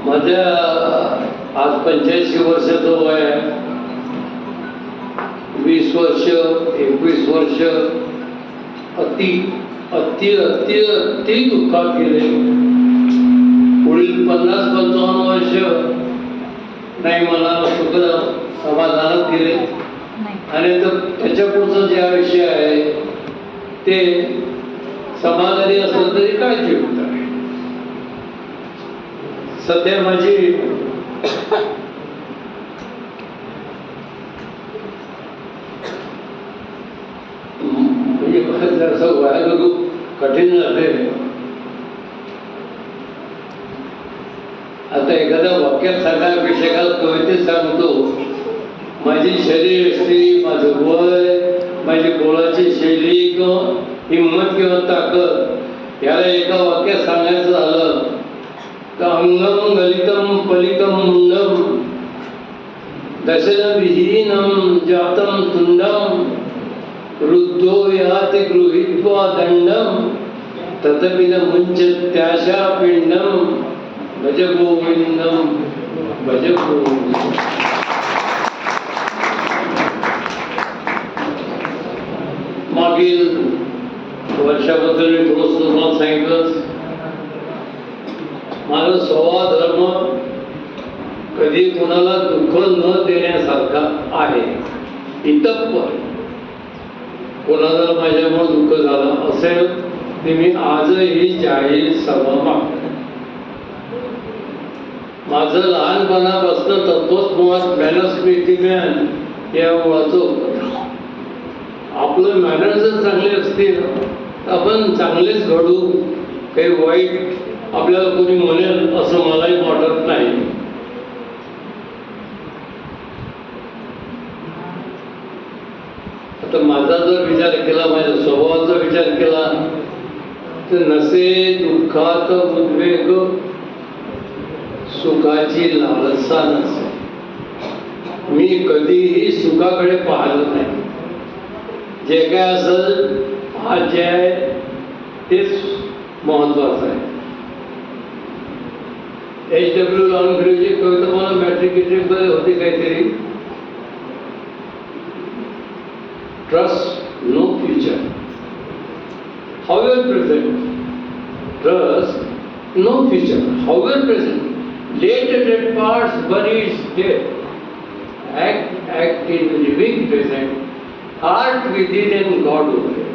माझ्या आज 85 वर्षाचं वय आहे. 20 वर्ष 21 वर्ष अति अति अति अति दुःखात गेले. पुढील 50-55 वर्ष नाही मला सुख समाधानात गेले. आणि त्याच्या पुढचं जे आयुष्य आहे ते समाधानी असलं तरी काय चिंता आहे. सध्या माझी म्हणजे जसं वयाला कठीण झाले. आता एखाद्या वाक्यात सांगण्यापेक्षा एका कवितेत सांगतो. माझी शरीरयष्टी, माझं वय, माझी बोलाची शैली किंवा हिंमत किंवा ताकद याला एका वाक्यात सांगायचं झालं तर अंगम गलितम पलितम मुंडम दशन विहीनम जातम तुंडम वृद्धो याति गृहीत्वा दंडम तथपि न मुञ्चत्याशा पिंडम भज गोविंदम भज गोविंदम. मागील वर्षाबद्दल मी थोडंसं तुम्हाला सांगितलं. माझा स्वभाव धर्म कधी कोणाला दुःख न देण्यासारखा आहे. इतपर कोणाला माझ्यामुळे दुःख झालं असेल ते मी आजही जाहीर सभा मागतो. माझं लहानपणापासून तत्वच मुळात मॅनर्स मेक मॅन या मुळाचं होतं. आपलं मॅनर्स जर चांगले असतील तर आपण चांगलेच घडू. काही वाईट आपल्याला कोणी म्हणेल असं मलाही वाटत नाही. आता माझा जर विचार केला, माझ्या स्वभावाचा विचार केला तर नसे दुःखात उद्वेग सुखाची लालसा नसे. मी कधीही सुखाकडे पाहिलं नाही. जे काय असेल आज जे आहे तेच महत्वाचं आहे. H.W. लॉन्ग्रेची कविता मला मॅट्रिक मध्ये होती काहीतरी. Trust no future however present. Trust no future however present. Let the dead parts bury its dead. Act in living present. Heart within and God over.